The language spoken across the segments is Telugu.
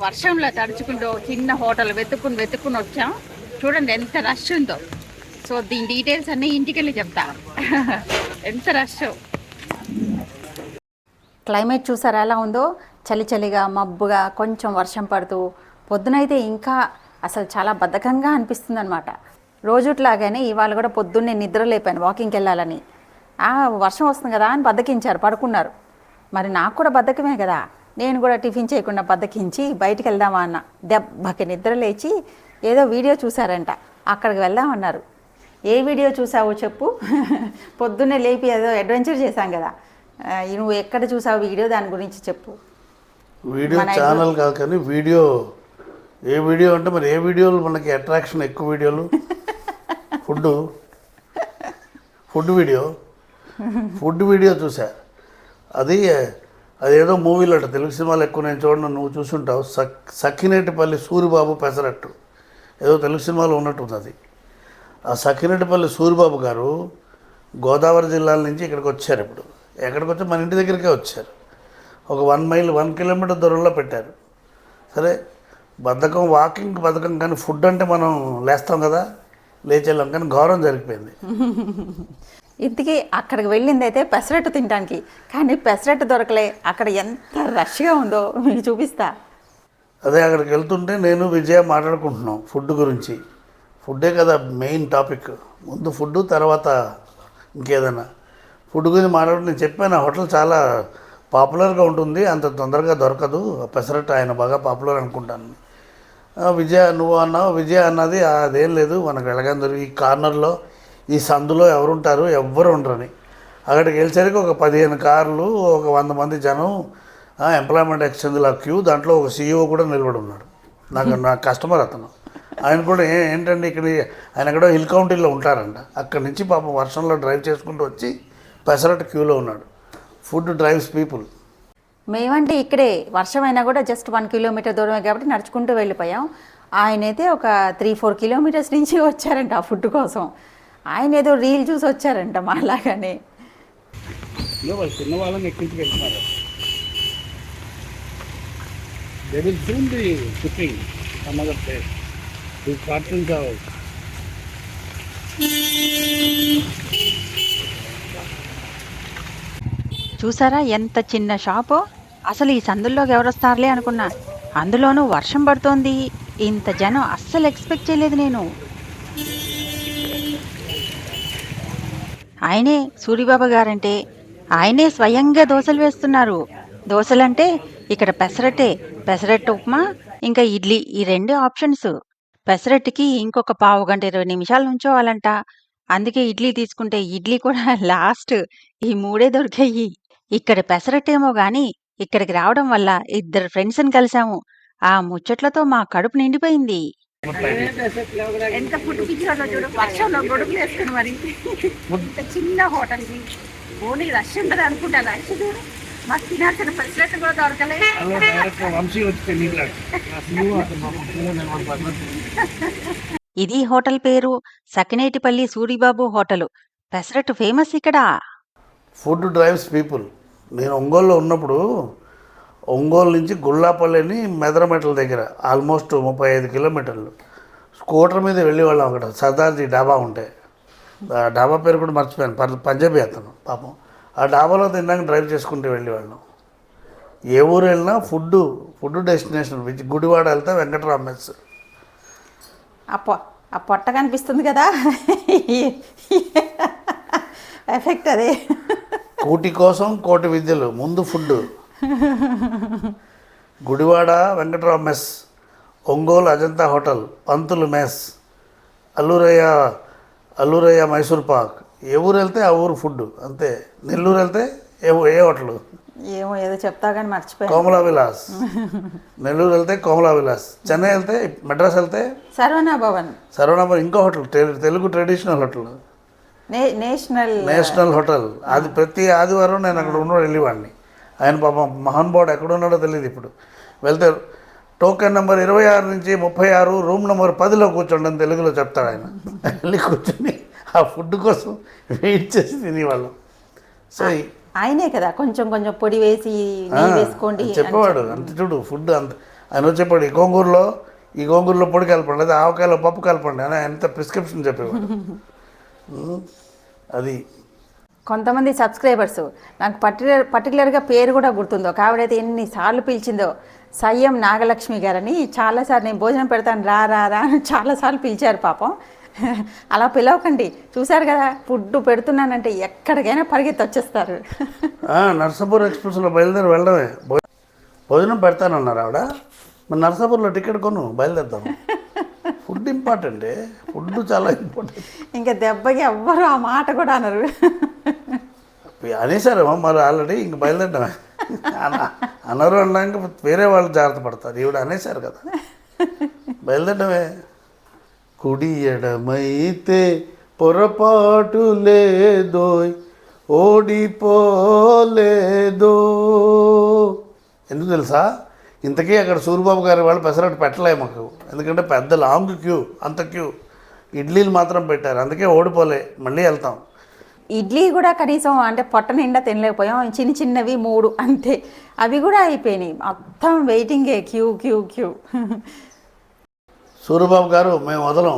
వర్షంలో తడుచుకుంటూ చిన్న హోటల్ వెతుక్కుని వచ్చాం. చూడండి ఎంత రష్ ఉందో. సో దీని డీటెయిల్స్ అన్నీ ఇంటికి వెళ్ళి చెప్తా. ఎంత రష్. క్లైమేట్ చూసారా ఎలా ఉందో, చలి చలిగా మబ్బుగా కొంచెం వర్షం పడుతూ, పొద్దునైతే ఇంకా అసలు చాలా బద్ధకంగా అనిపిస్తుంది అనమాట. రోజుట్లాగానే ఇవాళ కూడా పొద్దున్నే నిద్ర లేపాను వాకింగ్కి వెళ్ళాలని. వర్షం వస్తుంది కదా అని బద్దకించారు, పడుకున్నారు. మరి నాకు కూడా బద్ధకమే కదా, నేను కూడా టిఫిన్ చేయకుండా బద్దకించి బయటికి వెళ్దామా అన్న. దెబ్బకి నిద్ర లేచి ఏదో వీడియో చూసారంట, అక్కడికి వెళ్దామన్నారు. ఏ వీడియో చూసావో చెప్పు. పొద్దున్నే లేపి ఏదో అడ్వెంచర్ చేశాం కదా, నువ్వు ఎక్కడ చూసావు వీడియో, దాని గురించి చెప్పు. వీడియో ఛానల్ కాదు కానీ వీడియో. ఏ వీడియో అంటే మరి ఏ వీడియోలు మనకి అట్రాక్షన్ ఎక్కువ? వీడియోలు ఫుడ్ వీడియో చూసా. అదేదో మూవీలో అంట, తెలుగు సినిమాలు ఎక్కువ నేను చూడను, నువ్వు చూసుంటావు. సఖినేటిపల్లి సూరిబాబు పెసరట్టు ఏదో తెలుగు సినిమాలో ఉన్నట్టుంది అది. ఆ సఖినేటిపల్లి సూరిబాబు గారు గోదావరి జిల్లాల నుంచి ఇక్కడికి వచ్చారు. ఇప్పుడు ఎక్కడికి వచ్చి మన ఇంటి దగ్గరికే వచ్చారు. ఒక 1 కిలోమీటర్ దూరంలో పెట్టారు. సరే, వాకింగ్ బద్ధకం, కానీ ఫుడ్ అంటే మనం లేస్తాం కదా, లేచేళ్ళం, కానీ ఘోరం జరిగిపోయింది. ఇంతకీ అక్కడికి వెళ్ళింది అయితే పెసరట్టు తినడానికి, కానీ పెసరట్టు దొరకలే. అక్కడ ఎంత రష్గా ఉందో మీకు చూపిస్తా. అదే అక్కడికి వెళ్తుంటే నేను విజయ మాట్లాడుకుంటున్నాం ఫుడ్ గురించి. ఫుడ్డే కదా మెయిన్ టాపిక్. ముందు ఫుడ్, తర్వాత ఇంకేదైనా. ఫుడ్ గురించి మాట్లాడుతూ నేను చెప్పాను, ఆ హోటల్ చాలా పాపులర్గా ఉంటుంది, అంత తొందరగా దొరకదు పెసరట్టు, ఆయన బాగా పాపులర్ అనుకుంటాను. విజయ నువ్వు అన్నావు, విజయ అన్నది అదేం లేదు, మనకు వెళ్ళగానే ఈ కార్నర్లో ఈ సందులో ఎవరుంటారు, ఎవ్వరు ఉండరని. అక్కడికి వెళ్ళేసరికి ఒక 15 కార్లు, ఒక 100 మంది జనం, ఎంప్లాయ్మెంట్ ఎక్స్చేంజ్లో క్యూ, దాంట్లో ఒక CEO కూడా నిలబడి ఉన్నాడు. నా కస్టమర్ అతను. ఆయన కూడా ఏంటంటే ఇక్కడ ఆయన ఎక్కడో హిల్ కౌంటీలో ఉంటారంట. అక్కడి నుంచి పాపం వర్షంలో డ్రైవ్ చేసుకుంటూ వచ్చి పెసరట్టు క్యూలో ఉన్నాడు. Food drives people. మేమంటే ఇక్కడే వర్షమైనా కూడా జస్ట్ 1 కిలోమీటర్ దూరమే కాబట్టి నడుచుకుంటూ వెళ్ళిపోయాం. ఆయనైతే ఒక 3-4 కిలోమీటర్స్ నుంచి వచ్చారంట ఆ ఫుడ్ కోసం. ఆయన ఏదో రీల్ చూసి వచ్చారంట మాలాగానే. చిన్న వాళ్ళని ఎక్కించి వెళ్తున్నారు. They will soon be cooking some other place. These cartoons are. చూసారా ఎంత చిన్న షాపు. అసలు ఈ సందుల్లోకి ఎవరొస్తారులే అనుకున్నా, అందులోనూ వర్షం పడుతోంది. ఇంత జనం అస్సలు ఎక్స్పెక్ట్ చేయలేదు నేను. ఆయనే సూరిబాబు గారంటే, ఆయనే స్వయంగా దోశలు వేస్తున్నారు. దోశలంటే ఇక్కడ పెసరట్టు ఉప్మా, ఇంకా ఇడ్లీ, ఈ 2 ఆప్షన్స్. పెసరట్టుకి ఇంకొక 15-20 నిమిషాలు నుంచోవాలంట. అందుకే ఇడ్లీ తీసుకుంటే ఇడ్లీ కూడా లాస్ట్. ఈ 3 దొరికాయి. ఇక్కడ పెసరట్టేమో గాని ఇక్కడికి రావడం వల్ల 2 ఫ్రెండ్స్ని కలిసాము. ఆ ముచ్చట్లతో మా కడుపు నిండిపోయింది. ఎంత ఫుడ్ పిచ్చాలో చూడు, వర్షంలో గొడుగులు వేసుకుని మరి. ఇంత చిన్న హోటల్కి ఓన్లీ రష్ ఉంటుంది అనుకుంటా. రష్ చూడు, మాకు తినాల్సిన పెసరట్టు కూడా దొరకలే. ఇది హోటల్ పేరు సకినేటిపల్లి సూరిబాబు హోటల్. పెసరట్టు ఫేమస్ ఇక్కడ. Food drives people. నేను ఒంగోలులో ఉన్నప్పుడు, ఒంగోలు నుంచి గుళ్ళాపల్లిని మెదరమెట్ల దగ్గర ఆల్మోస్ట్ 35 కిలోమీటర్లు స్కూటర్ మీద వెళ్ళేవాళ్ళం. అక్కడ సర్దార్జీ డాబా ఉంటే, ఆ డాబా పేరు కూడా మర్చిపోయాను, పంజాబీ అతను పాపం. ఆ డాబాలో తిన్నాక డ్రైవ్ చేసుకుంటూ వెళ్ళేవాళ్ళం. ఏ ఊరు వెళ్ళినా ఫుడ్ డెస్టినేషన్. గుడివాడ వెళ్తే వెంకటరామ్ మెస్. ఆ పొట్ట కనిపిస్తుంది కదా, ఎఫెక్ట్ అదే. కూటి కోసం కోటి విద్యలు, ముందు food. Gudivada Venkataram mess, Ongole Ajanta hotel, Pantulu mess, Allurayya Mysore pak. ఏ ఊరు వెళ్తే ఆ ఊరు ఫుడ్ అంతే. నెల్లూరు వెళ్తే ఏ హోటల్ ఏమో ఏదో చెప్తా కానీ మర్చిపోయా. కోమలా విలాస్. నెల్లూరు వెళ్తే కోమలా విలాస్. చెన్నై వెళ్తే, మెడ్రాస్ వెళ్తే సరవణ భవన్. ఇంకో hotel, Telugu traditional hotel, national hotel. అది ప్రతి ఆదివారం నేను అక్కడ ఉన్నవాడు వెళ్ళేవాడిని. ఆయన పాపం మహానుభావుడు ఎక్కడ ఉన్నాడో తెలియదు. ఇప్పుడు వెళ్తే టోకెన్ నెంబర్ 26 నుంచి 36, రూమ్ నెంబర్ 10లో కూర్చోండి అని తెలుగులో చెప్తాడు ఆయన. వెళ్ళి కూర్చొని ఆ ఫుడ్ కోసం వెయిట్ చేసి తినేవాళ్ళం. సో ఆయనే కదా కొంచెం పొడి వేసి వేసుకోండి చెప్పేవాడు. అంత చూడు, ఫుడ్ ఆయన వచ్చేప్పుడు ఈ గోంగూరలో పొడి కలపండి, లేదా ఆవకాయలో పప్పు కలపండి అని ఎంత ప్రిస్క్రిప్షన్ చెప్పేవాడు. అది కొంతమంది సబ్స్క్రైబర్స్ నాకు పర్టికులర్గా పేరు కూడా గుర్తుందో, ఆవిడైతే ఎన్నిసార్లు పిలిచిందో, సయ్యం నాగలక్ష్మి గారని. చాలాసార్లు నేను భోజనం పెడతాను రా రా రా అని చాలాసార్లు పిలిచారు పాపం. అలా పిలవకండి, చూశారు కదా ఫుడ్ పెడుతున్నానంటే ఎక్కడికైనా పరిగెత్తి వచ్చేస్తారు. నర్సాపూర్ ఎక్స్ప్రెస్లో బయలుదేరి వెళ్ళడమే. భోజనం పెడతానన్నారు ఆవిడ. మరి నర్సాపూర్లో టికెట్ కొను, బయలుదేరుతాము. ఫుడ్ ఇంపార్టెంటే, ఫుడ్ చాలా ఇంపార్టెంట్. ఇంకా దెబ్బకి ఎవ్వరు ఆ మాట కూడా అనరు. అనేసారేమో మరి ఆల్రెడీ, ఇంక బయలుదేరడమే. అనరు అనడానికి వేరే వాళ్ళు జాగ్రత్త పడతారు, ఈవిడ అనేసారు కదా, బయలుదేరడమే. కుడి ఎడమైతే పొరపాటు లేదోయ్, ఓడిపోలేదో. ఎందుకు తెలుసా, ఇంతకీ అక్కడ సూరిబాబు గారి వాళ్ళు పెసరట్టు పెట్టలే మాకు, ఎందుకంటే పెద్ద లాంగ్ క్యూ, అంత క్యూ. ఇడ్లీలు మాత్రం పెట్టారు, అందుకే ఓడిపోలే. మళ్ళీ వెళ్తాం. ఇడ్లీ కూడా కనీసం అంటే పొట్ట నిండా తినలేకపోయాం, చిన్న చిన్నవి 3 అంతే, అవి కూడా అయిపోయినాయి. మొత్తం వెయిటింగే, క్యూ క్యూ క్యూ. సూరిబాబు గారు మేము వదలం,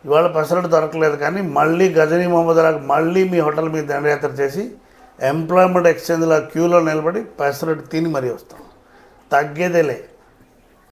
ఇవాళ పెసరట్టు దొరకలేదు కానీ మళ్ళీ గజనీ మహమ్మద్ లాగా మళ్ళీ మీ హోటల్ మీద దండయాత్ర చేసి ఎంప్లాయ్మెంట్ ఎక్స్చేంజ్లో క్యూలో నిలబడి పెసరట్టు తిని మరీ వస్తాం, తగ్గేదేలే.